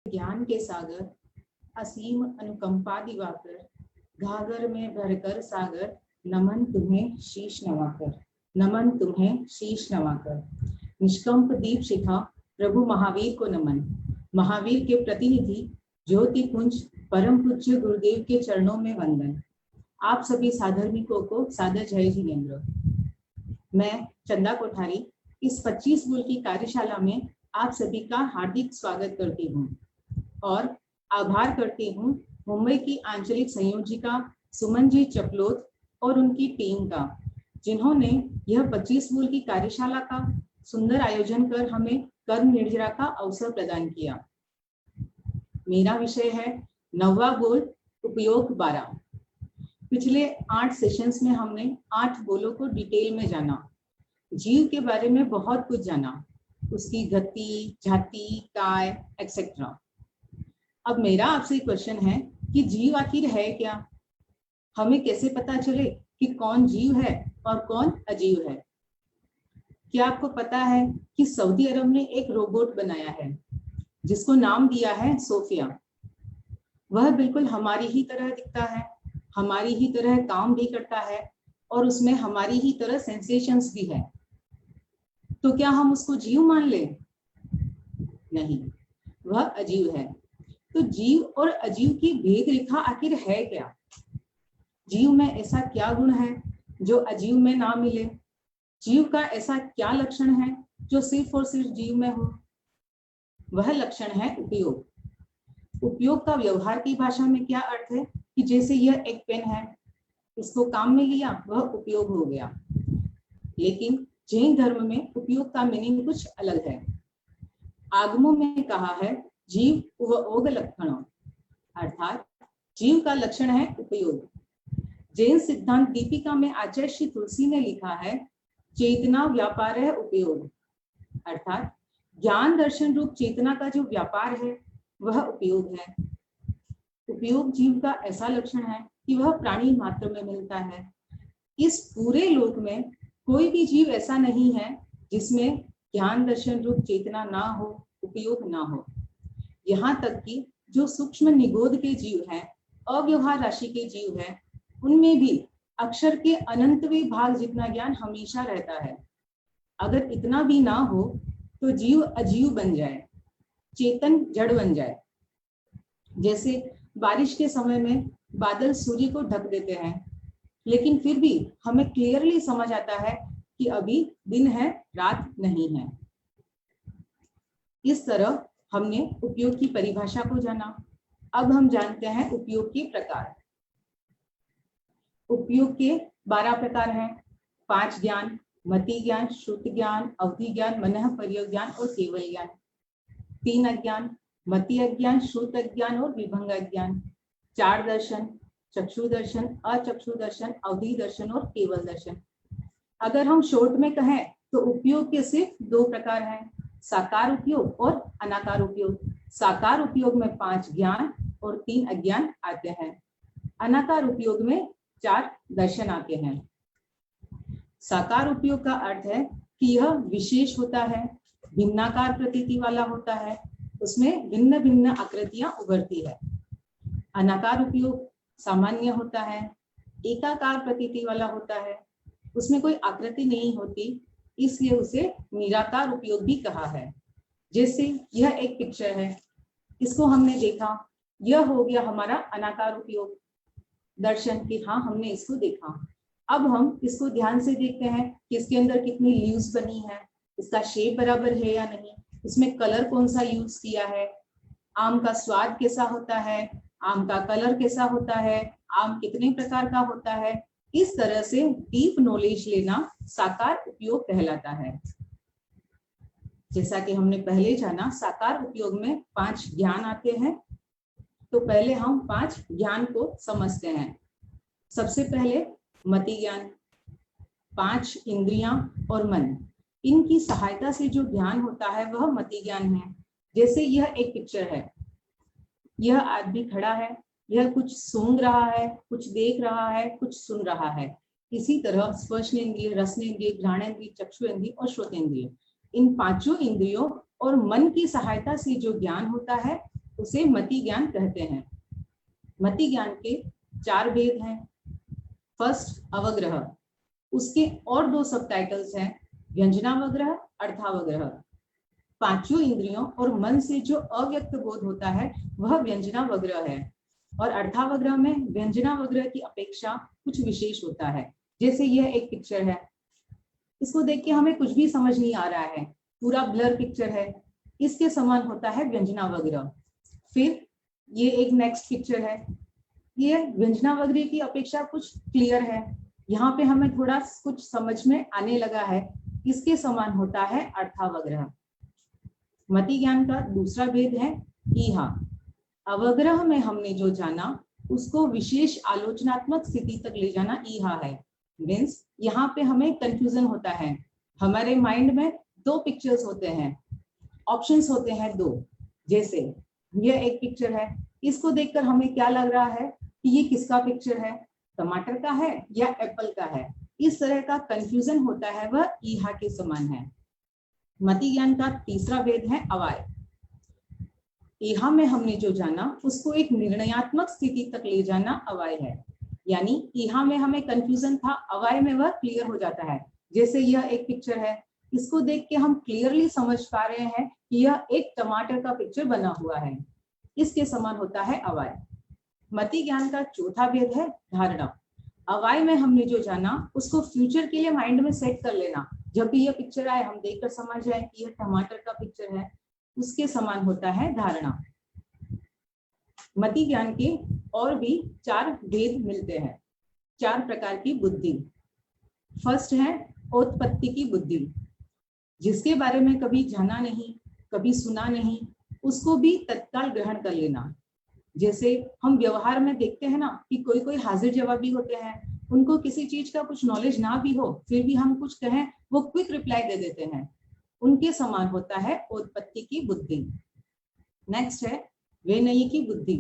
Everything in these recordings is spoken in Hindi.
ज्ञान के सागर, असीम अनुकंपा दिवाकर, घाघर में भरकर सागर, नमन तुम्हें शीश नवाकर, नमन तुम्हें शीश नवाकर। निष्कंप दीप शिखा प्रभु महावीर को नमन, महावीर के प्रतिनिधि ज्योति पुंज परम पूज्य गुरुदेव के चरणों में वंदन। आप सभी साधर्मिकों को सादर जय जिनेन्द्र। मैं चंदा कोठारी इस 25 गुल की कार्यशाला में आप सभी का हार्दिक स्वागत करती हूँ और आभार करती हूँ मुंबई की आंचलिक संयोजिका सुमन जी चपलोत और उनकी टीम का, जिन्होंने यह 25 गुल की कार्यशाला का सुंदर आयोजन कर हमें कर्म निर्जरा का अवसर प्रदान किया। मेरा विषय है 9वां गोल उपयोग 12। पिछले 8 सेशंस में हमने 8 गोलों को डिटेल में जाना। जीव के बारे में बहुत कुछ जाना, उसकी गति, जाति, काय एक्सेट्रा। अब मेरा आपसे क्वेश्चन है कि जीव आखिर है क्या? हमें कैसे पता चले कि कौन जीव है और कौन अजीव है? क्या आपको पता है कि सऊदी अरब ने एक रोबोट बनाया है जिसको नाम दिया है सोफिया। वह बिल्कुल हमारी ही तरह दिखता है, हमारी ही तरह काम भी करता है और उसमें हमारी ही तरह सेंसेशंस भी है। तो क्या हम उसको जीव मान लें? नहीं, वह अजीव है। तो जीव और अजीव की भेद रेखा आखिर है क्या? जीव में ऐसा क्या गुण है जो अजीव में ना मिले? जीव का ऐसा क्या लक्षण है जो सिर्फ और सिर्फ जीव में हो? वह लक्षण है उपयोग। उपयोग का व्यवहार की भाषा में क्या अर्थ है कि जैसे यह एक पेन है, इसको काम में लिया, वह उपयोग हो गया। लेकिन जैन धर्म में उपयोग का मीनिंग कुछ अलग है। आगमों में कहा है जीव उग लक्षण, अर्थात जीव का लक्षण है उपयोग। जैन सिद्धांत दीपिका में आचार्य श्री तुलसी ने लिखा है चेतना व्यापार है उपयोग, अर्थात ज्ञान दर्शन रूप चेतना का जो व्यापार है वह उपयोग है। उपयोग जीव का ऐसा लक्षण है कि वह प्राणी मात्र में मिलता है। इस पूरे लोक में कोई भी जीव ऐसा नहीं है जिसमें ज्ञान दर्शन रूप चेतना ना हो, उपयोग ना हो। यहाँ तक कि जो सूक्ष्म निगोद के जीव हैं, अव्यवहार राशि के जीव हैं, उनमें भी अक्षर के अनंतवें भाग जितना ज्ञान हमेशा रहता है। अगर इतना भी ना हो तो जीव अजीव बन जाए, चेतन जड़ बन जाए। जैसे बारिश के समय में बादल सूर्य को ढक देते हैं, लेकिन फिर भी हमें क्लियरली समझ आता है कि अभी दिन है, रात नहीं है। इस तरह हमने उपयोग की परिभाषा को जाना। अब हम जानते हैं उपयोग के प्रकार। उपयोग के 12 प्रकार हैं। 5 ज्ञान, मति ज्ञान, श्रुति ज्ञान, अवधि ज्ञान, मनः पर्योग ज्ञान और केवल ज्ञान। 3 अज्ञान, मति अज्ञान, श्रुत अज्ञान और विभंग अज्ञान। 4 दर्शन, चक्षु दर्शन, अचक्षु दर्शन, अवधि दर्शन और केवल दर्शन। अगर हम शॉर्ट में कहें तो उपयोग के सिर्फ 2 प्रकार हैं, साकार उपयोग और अनाकार उपयोग। साकार उपयोग में 5 ज्ञान और 3 अज्ञान आते हैं। अनाकार उपयोग में 4 दर्शन आते हैं। साकार उपयोग का अर्थ है कि यह विशेष होता है, भिन्नाकार प्रतीति वाला होता है, उसमें भिन्न भिन्न आकृतियां उभरती है। अनाकार उपयोग सामान्य होता है, एकाकार प्रतीति वाला होता है, उसमें कोई आकृति नहीं होती, इसलिए उसे निराकार उपयोग भी कहा है। जैसे यह एक पिक्चर है, इसको हमने देखा, यह हो गया हमारा अनाकार उपयोग, दर्शन की हाँ हमने इसको देखा। अब हम इसको ध्यान से देखते हैं कि इसके अंदर कितनी लीव्स बनी है, इसका शेप बराबर है या नहीं, इसमें कलर कौन सा यूज किया है, आम का स्वाद कैसा होता है, आम का कलर कैसा होता है, आम कितने प्रकार का होता है। इस तरह से डीप नॉलेज लेना साकार उपयोग कहलाता है। जैसा कि हमने पहले जाना, साकार उपयोग में 5 ज्ञान आते हैं। तो पहले हम 5 ज्ञान को समझते हैं। सबसे पहले मति ज्ञान। 5 इंद्रियां और मन, इनकी सहायता से जो ज्ञान होता है वह मति ज्ञान है। जैसे यह एक पिक्चर है, यह आदमी खड़ा है, यह कुछ सूंघ रहा है, कुछ देख रहा है, कुछ सुन रहा है। इसी तरह स्पर्शेंद्रिय, रसनेंद्रिय, घ्राणेंद्रिय, चक्षुएंद्रिय और श्रोतेंद्रिय, इन 5 इंद्रियों और मन की सहायता से जो ज्ञान होता है उसे मति ज्ञान कहते हैं। मति ज्ञान के 4 भेद हैं। फर्स्ट अवग्रह, उसके और 2 सबटाइटल्स हैं, व्यंजनावग्रह, अर्थावग्रह। 5 इंद्रियों और मन से जो अव्यक्त बोध होता है वह व्यंजनावग्रह है, और अर्थावग्रह में व्यंजनावग्रह की अपेक्षा कुछ विशेष होता है। जैसे यह एक पिक्चर है, इसको देख के हमें कुछ भी समझ नहीं आ रहा है, पूरा ब्लर पिक्चर है, इसके समान होता है व्यंजनावग्रह। फिर ये एक नेक्स्ट पिक्चर है, ये व्यंजनावग्रह की अपेक्षा कुछ क्लियर है, यहाँ पे हमें थोड़ा कुछ समझ में आने लगा है, इसके समान होता है अर्थावग्रह। मति ज्ञान का दूसरा भेद है ईहा। अवग्रह में हमने जो जाना उसको विशेष आलोचनात्मक स्थिति तक ले जाना ईहा है। मीन्स यहाँ पे हमें कंफ्यूजन होता है, हमारे माइंड में 2 पिक्चर्स होते हैं, ऑप्शंस होते हैं 2। जैसे यह एक पिक्चर है, इसको देखकर हमें क्या लग रहा है कि ये किसका पिक्चर है, टमाटर का है या एप्पल का है, इस तरह का कंफ्यूजन होता है, वह ईहा के समान है। मति ज्ञान का तीसरा भेद है अवाय। ईहा में हमने जो जाना उसको एक निर्णयात्मक स्थिति तक ले जाना अवाय है, यानी ईहा में हमें कंफ्यूजन था, अवाय में वह क्लियर हो जाता है। जैसे यह एक पिक्चर है, इसको देख के हम क्लियरली समझ पा रहे हैं कि यह एक टमाटर का पिक्चर बना हुआ है, इसके समान होता है अवाय। मति ज्ञान का चौथा भेद है धारणा। अवाय में हमने जो जाना उसको फ्यूचर के लिए माइंड में सेट कर लेना, जब भी यह पिक्चर आए हम देखकर समझ जाए कि यह टमाटर का पिक्चर है, उसके समान होता है धारणा। मति ज्ञान के और भी 4 भेद मिलते हैं, 4 प्रकार की बुद्धि। फर्स्ट है उत्पत्ति की बुद्धि, जिसके बारे में कभी जाना नहीं, कभी सुना नहीं, उसको भी तत्काल ग्रहण कर लेना। जैसे हम व्यवहार में देखते हैं ना कि कोई कोई हाजिर जवाबी होते हैं, उनको किसी चीज का कुछ नॉलेज ना भी हो फिर भी हम कुछ कहें वो क्विक रिप्लाई दे देते हैं, उनके समान होता है उत्पत्ति की बुद्धि। नेक्स्ट है विनयी की बुद्धि।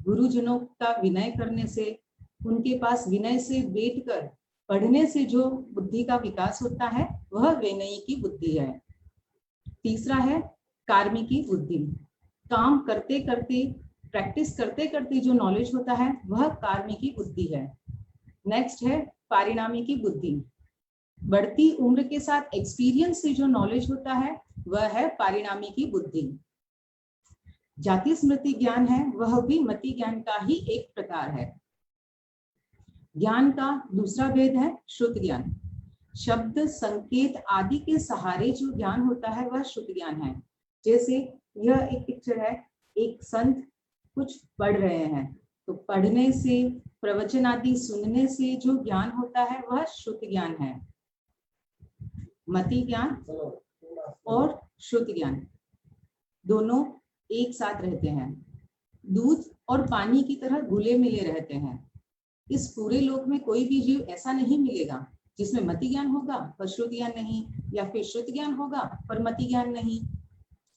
गुरुजनों का विनय करने से, उनके पास विनय से बैठकर पढ़ने से जो बुद्धि का विकास होता है वह विनयी की बुद्धि है। तीसरा है कार्मी की बुद्धि। काम करते करते, प्रैक्टिस करते करते जो नॉलेज होता है वह कार्मी की बुद्धि है। नेक्स्ट है परिणामी की बुद्धि। बढ़ती उम्र के साथ एक्सपीरियंस से जो नॉलेज होता है वह है परिणामी की बुद्धि। जाति स्मृति ज्ञान है, वह भी मति ज्ञान का ही एक प्रकार है। ज्ञान का दूसरा भेद है श्रुत ज्ञान। शब्द, संकेत आदि के सहारे जो ज्ञान होता है वह श्रुत ज्ञान है। जैसे यह एक पिक्चर है, एक संत कुछ पढ़ रहे हैं, तो पढ़ने से, प्रवचन आदि सुनने से जो ज्ञान होता है वह श्रुत ज्ञान है। मति ज्ञान और श्रुत ज्ञान दोनों एक साथ रहते हैं, दूध और पानी की तरह घुले मिले रहते हैं। इस पूरे लोक में कोई भी जीव ऐसा नहीं मिलेगा जिसमें मति ज्ञान होगा पर श्रुत ज्ञान नहीं, या फिर श्रुत ज्ञान होगा पर मति ज्ञान नहीं,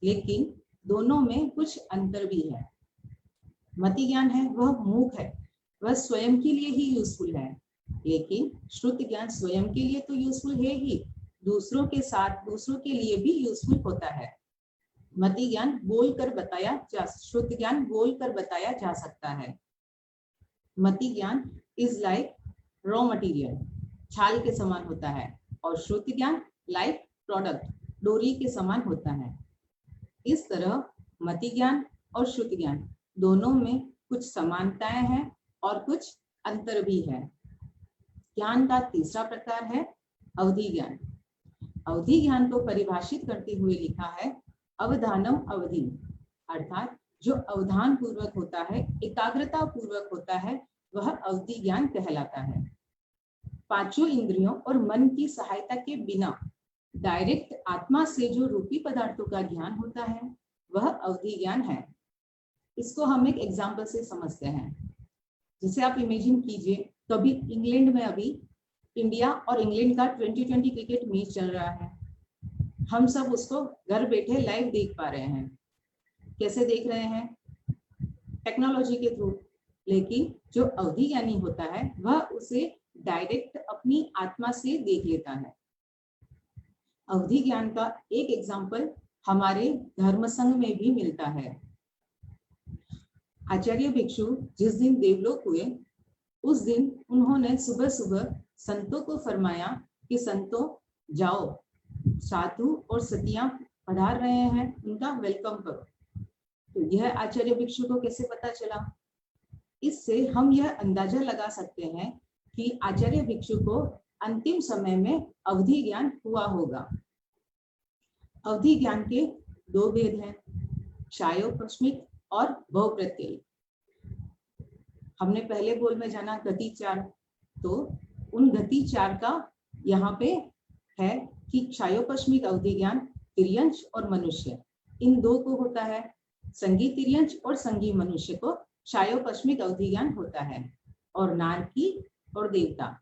लेकिन दोनों में कुछ अंतर भी है। मति ज्ञान है वह मूक है, वह स्वयं के लिए ही यूजफुल है, लेकिन श्रुत ज्ञान स्वयं के लिए तो यूजफुल है ही, दूसरों के साथ दूसरों के लिए भी यूजफुल होता है। मति ज्ञान बोलकर बताया जा, श्रुत ज्ञान बोलकर बताया जा सकता है। मति ज्ञान इज लाइक रॉ मटेरियल, छाल के समान होता है, और श्रुत ज्ञान लाइक प्रोडक्ट, डोरी के समान होता है। इस तरह मति ज्ञान और श्रुत ज्ञान दोनों में कुछ समानताएं हैं और कुछ अंतर भी है। ज्ञान का तीसरा प्रकार है अवधि ज्ञान। अवधि ज्ञान को परिभाषित करते हुए लिखा है अवधानम अवधि, अर्थात जो अवधान पूर्वक होता है, एकाग्रता पूर्वक होता है, वह अवधि ज्ञान कहलाता है। 5 इंद्रियों और मन की सहायता के बिना डायरेक्ट आत्मा से जो रूपी पदार्थों का ज्ञान होता है वह अवधि ज्ञान है। इसको हम एक एग्जाम्पल से समझते हैं। जैसे आप इमेजिन कीजिए, कभी इंग्लैंड में अभी इंडिया और इंग्लैंड का 2020 क्रिकेट मैच चल रहा है, हम सब उसको घर बैठे लाइव देख पा रहे हैं। कैसे देख रहे हैं? टेक्नोलॉजी के थ्रू। लेकिन जो अवधि ज्ञानी होता है वह उसे डायरेक्ट अपनी आत्मा से देख लेता है। अवधि ज्ञान का एक एग्जाम्पल हमारे धर्म संघ में भी मिलता है। आचार्य भिक्षु जिस दिन देवलोक हुए उस दिन उन्होंने सुबह सुबह संतों को फरमाया कि संतों जाओ, साधु और सतियां पधार रहे हैं, उनका वेलकम करो। तो यह आचार्य भिक्षु को कैसे पता चला? इससे हम यह अंदाजा लगा सकते हैं कि आचार्य भिक्षु को अंतिम समय में अवधि ज्ञान हुआ होगा। अवधि ज्ञान के दो भेद हैं, क्षायोपस्मिक और बहुप्रत्ययी। हमने पहले बोल में जाना गति चार, तो उन गति चार का यहाँ पे है कि क्षायोपस्मिक अवधि ज्ञान तिर्यंश और मनुष्य, इन दो को होता है। संगी तिर्यंश और संगी मनुष्य को क्षायोपस्मिक अवधि ज्ञान होता है, और नारकी और देवता,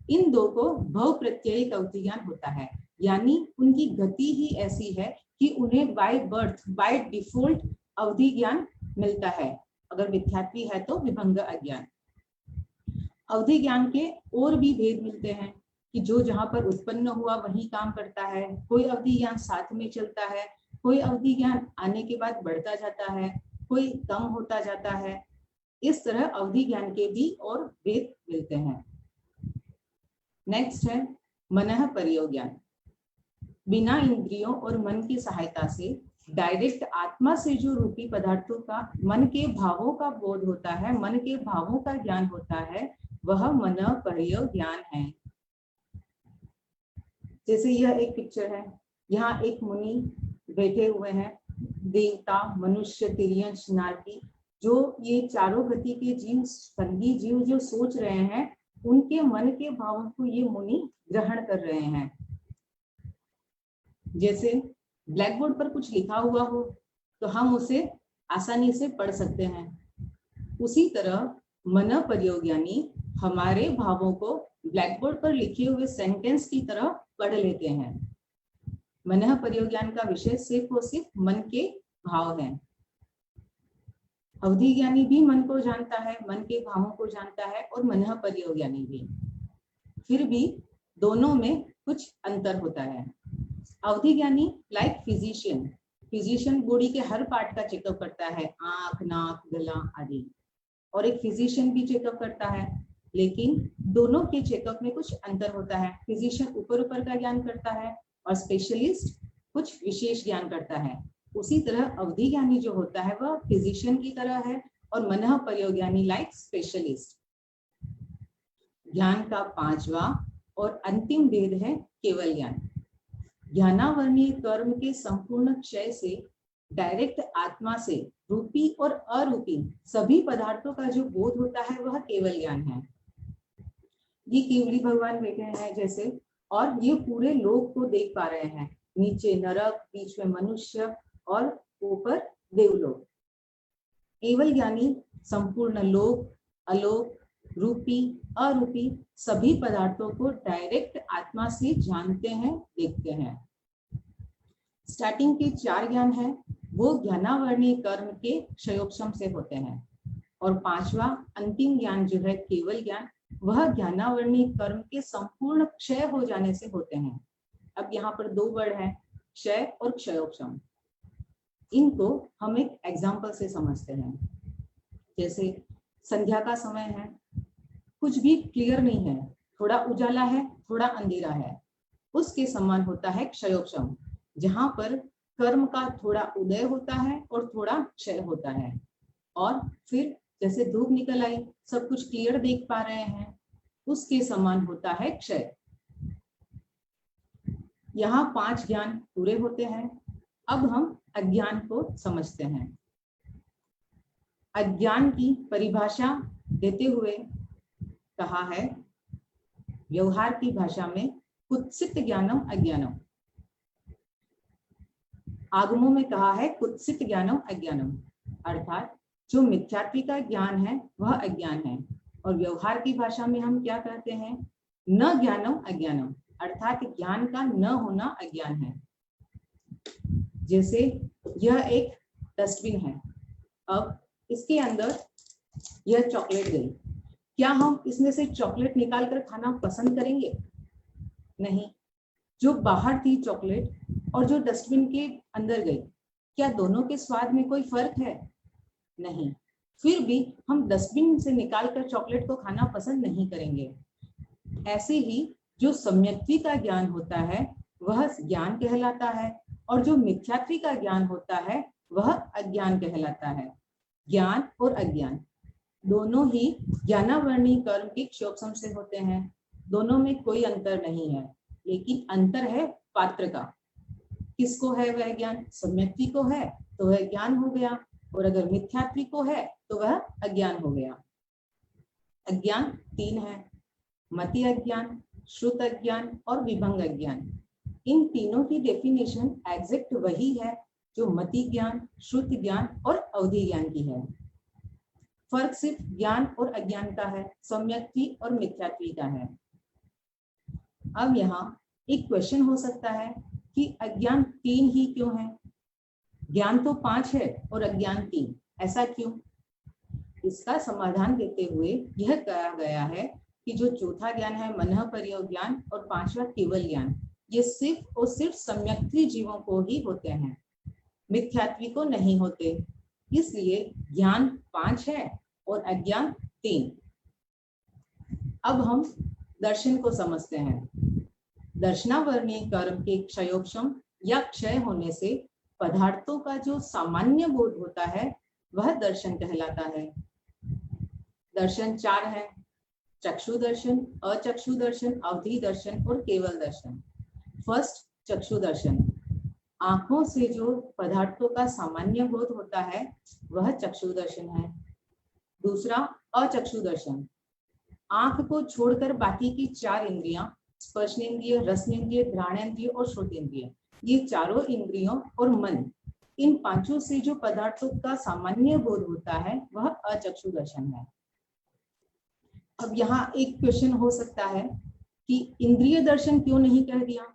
इन दो को बहुप्रत्ययिक अवधि ज्ञान होता है। यानी उनकी गति ही ऐसी है कि उन्हें बाय बर्थ, बाय डिफॉल्ट अवधि ज्ञान मिलता है। अगर मिथ्यात्वी है तो विभंग अज्ञान। अवधि ज्ञान के और भी भेद मिलते हैं कि जो जहां पर उत्पन्न हुआ वही काम करता है। कोई अवधि ज्ञान साथ में चलता है, कोई अवधि ज्ञान आने के बाद बढ़ता जाता है, कोई कम होता जाता है। इस तरह अवधि ज्ञान के भी और भेद मिलते हैं। नेक्स्ट है मनः प्रयोग ज्ञान। बिना इंद्रियों और मन की सहायता से डायरेक्ट आत्मा से जो रूपी पदार्थों का, मन के भावों का बोध होता है, मन के भावों का ज्ञान होता है, वह मनः प्रयोग ज्ञान है। जैसे यह एक पिक्चर है, यहाँ एक मुनि बैठे हुए हैं, देवता, मनुष्य, तिर्यंश, नारकी, जो ये चारों गति के जीव, संगी जीव जो सोच रहे हैं, उनके मन के भावों को ये मुनि ग्रहण कर रहे हैं। जैसे ब्लैक बोर्ड पर कुछ लिखा हुआ हो तो हम उसे आसानी से पढ़ सकते हैं, उसी तरह मनः प्रयोग यानी हमारे भावों को ब्लैक बोर्ड पर लिखे हुए सेंटेंस की तरह पढ़ लेते हैं। मनः प्रयोग ज्ञान का विषय सिर्फ और सिर्फ मन के भाव हैं। अवधि ज्ञानी भी मन को जानता है, मन के भावों को जानता है, और मनः प्रयोग ज्ञानी भी। फिर भी दोनों में कुछ अंतर होता है। अवधि ज्ञानी लाइक फिजिशियन, फिजिशियन बॉडी के हर पार्ट का चेकअप करता है, आंख, नाक, गला आदि, और एक फिजिशियन भी चेकअप करता है। लेकिन दोनों के चेकअप में कुछ अंतर होता है। फिजिशियन ऊपर ऊपर का ज्ञान करता है और स्पेशलिस्ट कुछ विशेष ज्ञान करता है। उसी तरह अवधि ज्ञानी जो होता है वह फिजिशियन की तरह है, और मनः प्रयोग ज्ञानी लाइक स्पेशलिस्ट। ज्ञान का पांचवा और अंतिम भेद है केवल ज्ञान। ज्ञानावर्णीय कर्म के संपूर्ण क्षय से डायरेक्ट आत्मा से रूपी और अरूपी सभी पदार्थों का जो बोध होता है वह केवल ज्ञान है। ये केवली भगवान बैठे हैं जैसे, और ये पूरे लोक को देख पा रहे हैं, नीचे नरक, बीच में मनुष्य और ऊपर देवलोक। केवल ज्ञानी संपूर्ण लोक, अलोक, रूपी, अरूपी सभी पदार्थों को डायरेक्ट आत्मा से जानते हैं, देखते हैं। स्टार्टिंग के चार ज्ञान है वो ज्ञानावर्णीय कर्म के क्षयोपशम से होते हैं, और पांचवा अंतिम ज्ञान जो है केवल ज्ञान, वह ज्ञानावर्णीय कर्म के संपूर्ण क्षय हो जाने से होते हैं। अब यहाँ पर दो वर्ड है, क्षय और क्षयोपशम। इनको हम एक एग्जाम्पल से समझते हैं। जैसे संध्या का समय है, कुछ भी क्लियर नहीं है, थोड़ा उजाला है, थोड़ा अंधेरा है, उसके समान होता है क्षयोपशम, जहां पर कर्म का थोड़ा उदय होता है और थोड़ा क्षय होता है। और फिर जैसे धूप निकल आई, सब कुछ क्लियर देख पा रहे हैं, उसके समान होता है क्षय। यहाँ पांच ज्ञान पूरे होते हैं। अब हम अज्ञान को समझते हैं। अज्ञान की परिभाषा देते हुए कहा है व्यवहार की भाषा में कुत्सित ज्ञानम अज्ञानम। आगमों में कहा है कुत्सित ज्ञानम अज्ञानम, अर्थात जो मिथ्यात्व का ज्ञान है वह अज्ञान है। और व्यवहार की भाषा में हम क्या कहते हैं, न ज्ञानम अज्ञानम, अर्थात ज्ञान का न होना अज्ञान है। जैसे यह एक डस्टबिन है, अब इसके अंदर यह चॉकलेट गई, क्या हम इसमें से चॉकलेट निकाल कर खाना पसंद करेंगे? नहीं। जो बाहर थी चॉकलेट और जो डस्टबिन के अंदर गई, क्या दोनों के स्वाद में कोई फर्क है? नहीं। फिर भी हम डस्टबिन से निकालकर चॉकलेट को खाना पसंद नहीं करेंगे। ऐसे ही जो सम्यक्त्वी का ज्ञान होता है वह ज्ञान कहलाता है, और जो मिथ्यात्वी का ज्ञान होता है वह अज्ञान कहलाता है। ज्ञान और अज्ञान दोनों ही ज्ञानावर्णी कर्म के क्षोभसम से होते हैं। दोनों में कोई अंतर नहीं है, लेकिन अंतर है पात्र का। किसको है वह ज्ञान? सम्यक्त्वी को है तो वह ज्ञान हो गया, और अगर मिथ्यात्वी को है तो वह अज्ञान हो गया। अज्ञान तीन है, मति अज्ञान, श्रुत अज्ञान और विभंग अज्ञान। इन तीनों की डेफिनेशन एग्जैक्ट वही है जो मति ज्ञान, श्रुत ज्ञान और अवधि ज्ञान की है। फर्क सिर्फ ज्ञान और अज्ञान का है, सम्यक्त्वी और मिथ्यात्वी का है। अब यहाँ एक क्वेश्चन हो सकता है कि अज्ञान तीन ही क्यों है? ज्ञान तो 5 है और अज्ञान 3, ऐसा क्यों? इसका समाधान देते हुए यह कहा गया है कि जो चौथा ज्ञान है मनः पर्योग ज्ञान और 5वां केवल ज्ञान, ये सिर्फ और सिर्फ सम्यक्त्वी जीवों को ही होते हैं, मिथ्यात्वी को नहीं होते। इसलिए ज्ञान 5 है और अज्ञान 3। अब हम दर्शन को समझते हैं। दर्शनावर्णीय कर्म के क्षयोक्षम या क्षय होने से पदार्थों का जो सामान्य बोध होता है वह दर्शन कहलाता है। दर्शन 4 है, चक्षु दर्शन, अचक्षु दर्शन, अवधि दर्शन और केवल दर्शन। फर्स्ट, चक्षु दर्शन। आंखों से जो पदार्थों का सामान्य बोध होता है वह चक्षु दर्शन है। दूसरा, अचक्षु दर्शन। आंख को छोड़कर बाकी की 4 इंद्रियां, स्पर्शेंद्रिय, रसनेंद्रिय, घ्राणेंद्रिय और श्रोतेंद्रिय, ये चारों इंद्रियों और मन, इन पांचों से जो पदार्थों का सामान्य बोध होता है वह अचक्षु दर्शन है। अब यहाँ एक क्वेश्चन हो सकता है कि इंद्रिय दर्शन क्यों नहीं कह दिया?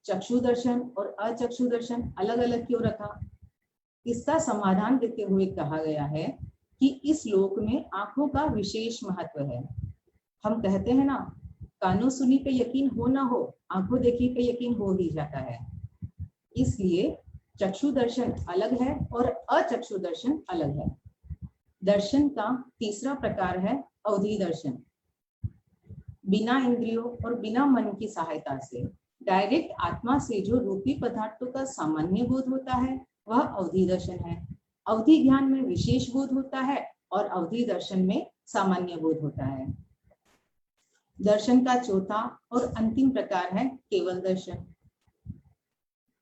चक्षु दर्शन और अचक्षु दर्शन अलग अलग क्यों रखा? इसका समाधान देते हुए कहा गया है कि इस लोक में आंखों का विशेष महत्व है। हम कहते हैं ना, कानों सुनी पे यकीन हो ना हो, आंखों देखी पे यकीन हो ही जाता है। इसलिए चक्षु दर्शन अलग है और अचक्षु दर्शन अलग है। दर्शन का तीसरा प्रकार है अवधि दर्शन। बिना इंद्रियों और बिना मन की सहायता से डायरेक्ट आत्मा से जो रूपी पदार्थों का सामान्य बोध होता है वह अवधि दर्शन है। अवधि ज्ञान में विशेष बोध होता है और अवधि दर्शन में सामान्य बोध होता है। दर्शन का चौथा और अंतिम प्रकार है केवल दर्शन।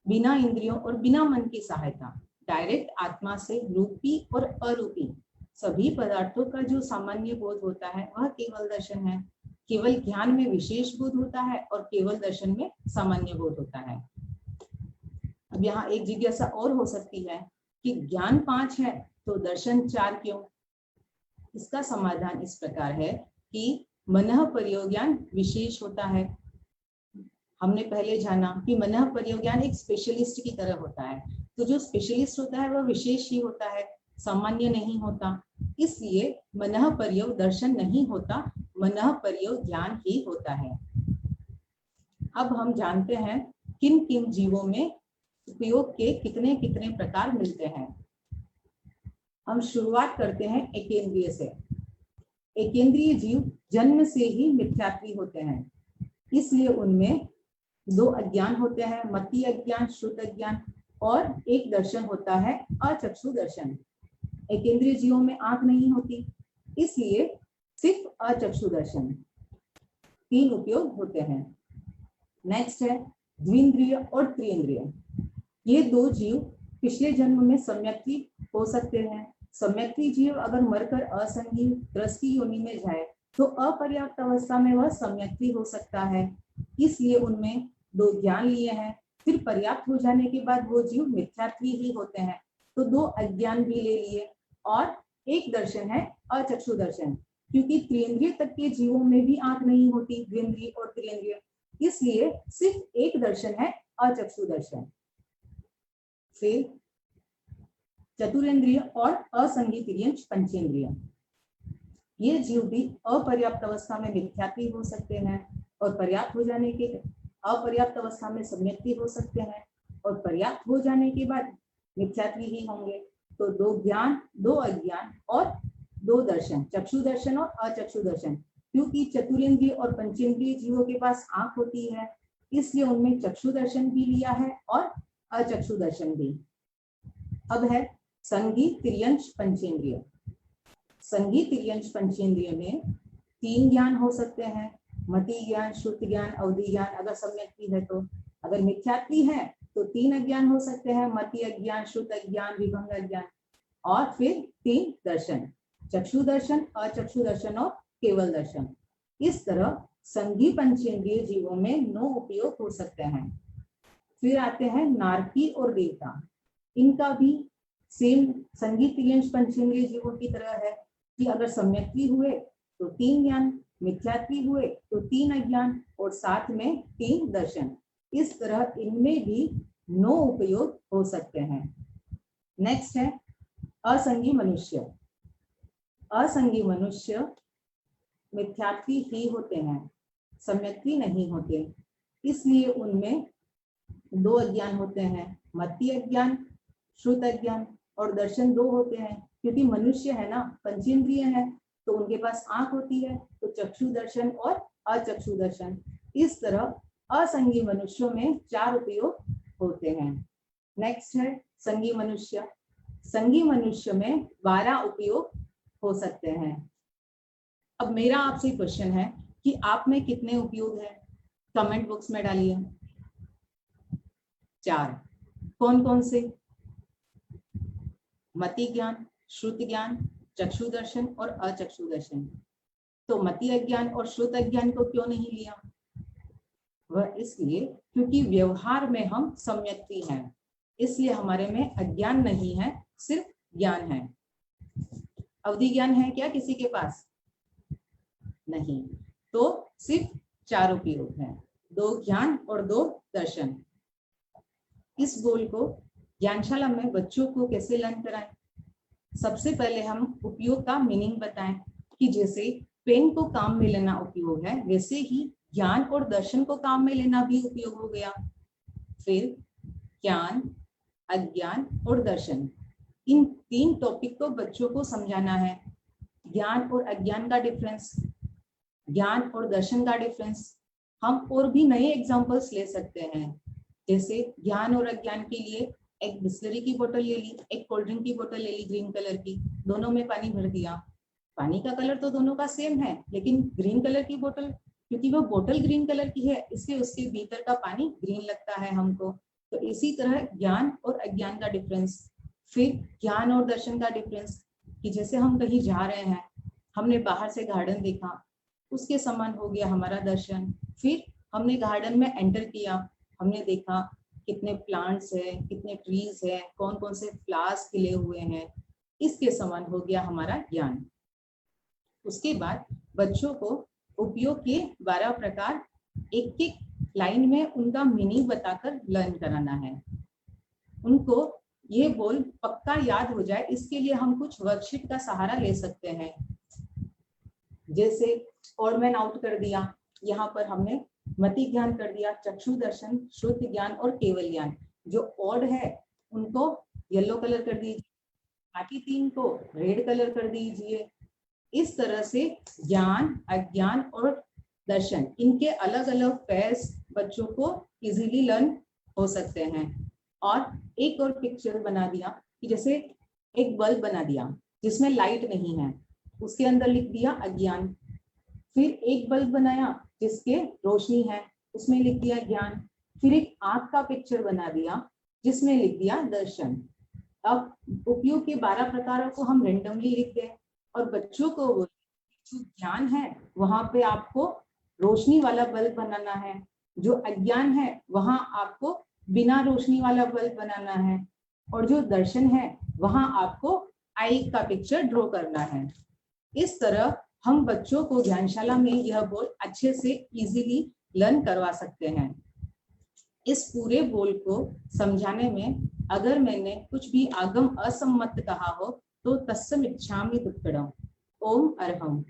बिना इंद्रियों और बिना मन की सहायता डायरेक्ट आत्मा से रूपी और अरूपी सभी पदार्थों का जो सामान्य बोध होता है वह केवल दर्शन है। केवल ज्ञान में विशेष बोध होता है और केवल दर्शन में सामान्य बोध होता है। अब यहाँ एक जिज्ञासा और हो सकती है कि ज्ञान 5 है तो दर्शन 4 क्यों? इसका समाधान इस प्रकार है कि मनः पर्योग ज्ञान विशेष होता है। हमने पहले जाना कि मनः पर्योग ज्ञान एक स्पेशलिस्ट की तरह होता है, तो जो स्पेशलिस्ट होता है वह विशेष ही होता है, सामान्य नहीं होता। इसलिए मनः पर्योग दर्शन नहीं होता, मनः पर्योग ज्ञान ही होता है। अब हम जानते हैं किन किन जीवों में उपयोग के कितने कितने प्रकार मिलते हैं। हम शुरुआत करते हैं एकेंद्रिय से। एकेंद्रिय जीव जन्म से ही मिथ्यात्वी होते हैं, इसलिए उनमें 2 अज्ञान होते हैं, मति अज्ञान, श्रुत अज्ञान, और एक दर्शन होता है अचक्षु दर्शन। एकेंद्रिय जीवों में आंख नहीं होती, इसलिए सिर्फ अचक्षु दर्शन। 3 उपयोग होते हैं। नेक्स्ट है द्विंद्रिय और त्रिइंद्रिय। ये 2 जीव पिछले जन्म में सम्यक्त्वी हो सकते हैं। सम्यक्त्वी जीव अगर मरकर असंगी दृष्टि योनि में जाए तो अपर्याप्त अवस्था में वह सम्यक्त्वी हो सकता है, इसलिए उनमें 2 ज्ञान लिए हैं। फिर पर्याप्त हो जाने के बाद वो जीव मिथ्यात्वी ही होते हैं, तो 2 अज्ञान भी ले लिए, और एक दर्शन है अचक्षु दर्शन, क्योंकि त्रिइंद्रिय तक के जीवों में भी आंख नहीं होती, द्विंद्रिय और त्रिइंद्रिय, इसलिए सिर्फ एक दर्शन है अचक्षु दर्शन। फिर चतुरेंद्रिय और असंगी तिर्यंच पंचेंद्रिय। ये जीव भी अपर्याप्त अवस्था में मिथ्यात्वी हो सकते हैं, और पर्याप्त हो जाने के अपर्याप्त अवस्था में सम्यक्त्वी हो सकते हैं, और पर्याप्त हो जाने के बाद मिथ्यात्वी ही होंगे। तो 2 ज्ञान, 2 अज्ञान और दो दर्शन, चक्षु दर्शन और अचक्षु दर्शन। क्योंकि चतुरेंद्रिय और पंचेंद्रिय जीवों के पास आंख होती है, इसलिए उनमें चक्षु दर्शन भी लिया है और अचक्षु दर्शन भी। अब है संगी तिर्यंश पंचेंद्रिय। संगी तिर्यंश पंचेंद्रिय में 3 ज्ञान हो सकते हैं, मति ज्ञान, श्रुति ज्ञान, अवधि ज्ञान अगर सम्यक्ति है तो। अगर मिथ्यात्वी है तो 3 अज्ञान हो सकते हैं, मति अज्ञान, श्रुत अज्ञान, विभंग अज्ञान। और फिर 3 दर्शन, चक्षु दर्शन, अचक्षु दर्शन और केवल दर्शन। इस तरह संगी पंचेंद्रिय जीवों में 9 उपयोग हो सकते हैं। फिर आते हैं नारकी और देवता। इनका भी सेम संगी तिर्यंश पंचेंद्रिय जीवों की तरह है कि अगर सम्यक्ति हुए तो 3 ज्ञान, मिथ्यात्वी हुए तो 3 अज्ञान और साथ में 3 दर्शन। इस तरह इनमें भी 9 उपयोग हो सकते हैं। नेक्स्ट है असंगी मनुष्य। असंगी मनुष्य मिथ्यात्वी ही होते हैं, सम्यक्ति नहीं होते, इसलिए उनमें 2 अज्ञान होते हैं, मति अज्ञान, श्रुत अज्ञान और दर्शन 2 होते हैं। क्योंकि मनुष्य है ना, पंचेंद्रिय है, तो उनके पास आंख होती है, तो चक्षु दर्शन और अचक्षु दर्शन। इस तरह असंगी मनुष्यों में 4 उपयोग होते हैं। नेक्स्ट है संगी मनुष्य। संगी मनुष्य में 12 उपयोग हो सकते हैं। अब मेरा आपसे क्वेश्चन है कि आप में कितने उपयोग है, कमेंट बॉक्स में डालिए। 4। कौन कौन से? मति ज्ञान, श्रुति ज्ञान, चक्षु दर्शन और अचक्षु दर्शन। तो मति अज्ञान और श्रुत अज्ञान को क्यों नहीं लिया? वह इसलिए क्योंकि व्यवहार में हम सम्यक्ति हैं, इसलिए हमारे में अज्ञान नहीं है, सिर्फ ज्ञान है। अवधि ज्ञान है क्या किसी के पास? नहीं, तो सिर्फ 4 उपयोग हैं, 2 ज्ञान और 2 दर्शन। इस गोल को ज्ञानशाला में बच्चों को कैसे लर्न कराएं? सबसे पहले हम उपयोग का मीनिंग बताएं कि जैसे पेन को काम में लेना उपयोग है, वैसे ही ज्ञान और दर्शन को काम में लेना भी उपयोग हो गया। फिर ज्ञान, अज्ञान और दर्शन, इन 3 टॉपिक को बच्चों को समझाना है। ज्ञान और अज्ञान का डिफरेंस, ज्ञान और दर्शन का डिफरेंस। हम और भी नए एग्जांपल्स ले सकते हैं, जैसे ज्ञान और अज्ञान के लिए एक बिस्लरी की बोतल ले ली, एक कोल्ड ड्रिंक की बोतल ले ली ग्रीन कलर की, दोनों में पानी भर दिया। पानी का कलर तो दोनों का सेम है, लेकिन ग्रीन कलर की बोतल, क्योंकि वो बोतल ग्रीन कलर की है, इसलिए उसके भीतर का पानी ग्रीन लगता है हमको। तो इसी तरह ज्ञान और अज्ञान का डिफरेंस। फिर ज्ञान और दर्शन का डिफरेंस, कि जैसे हम कहीं जा रहे हैं, हमने बाहर से गार्डन देखा, उसके समान हो गया हमारा दर्शन। फिर हमने गार्डन में एंटर किया, हमने देखा कितने प्लांट्स है, कितने ट्रीज है, कौन कौन से फ्लावर्स खिले हुए हैं, इसके समान हो गया हमारा ज्ञान। उसके बाद बच्चों को उपयोग के 12 प्रकार एक एक लाइन में उनका मीनिंग बताकर लर्न कराना है। उनको ये बोल पक्का याद हो जाए, इसके लिए हम कुछ वर्कशीट का सहारा ले सकते हैं। जैसे ऑड मैन आउट कर दिया, यहाँ पर हमने मति ज्ञान कर दिया, चक्षु दर्शन, श्रुति ज्ञान और केवल ज्ञान। जो ऑड है उनको येलो कलर कर दीजिए, बाकी 3 को रेड कलर कर दीजिए। इस तरह से ज्ञान, अज्ञान और दर्शन, इनके अलग अलग पेयर्स बच्चों को इजीली लर्न हो सकते हैं। और एक और पिक्चर बना दिया कि जैसे एक बल्ब बना दिया जिसमें लाइट नहीं है, उसके अंदर लिख दिया अज्ञान। फिर एक बल्ब बनाया जिसके रोशनी है, उसमें लिख दिया ज्ञान। फिर एक आंख का पिक्चर बना दिया जिसमें लिख दिया दर्शन। अब उपयोग के 12 प्रकारों को हम रेंडमली लिख दें और बच्चों को जो ज्ञान है वहां पे आपको रोशनी वाला बल्ब बनाना है, जो अज्ञान है वहां आपको बिना रोशनी वाला बल्ब बनाना है, और जो दर्शन है वहां आपको आई का पिक्चर ड्रॉ करना है। इस तरह हम बच्चों को ज्ञानशाला में यह बोल अच्छे से इजीली लर्न करवा सकते हैं। इस पूरे बोल को समझाने में अगर मैंने कुछ भी आगम असम्मत कहा हो तो तस्सम इच्छामि दुक्कडम। ओम अरहम।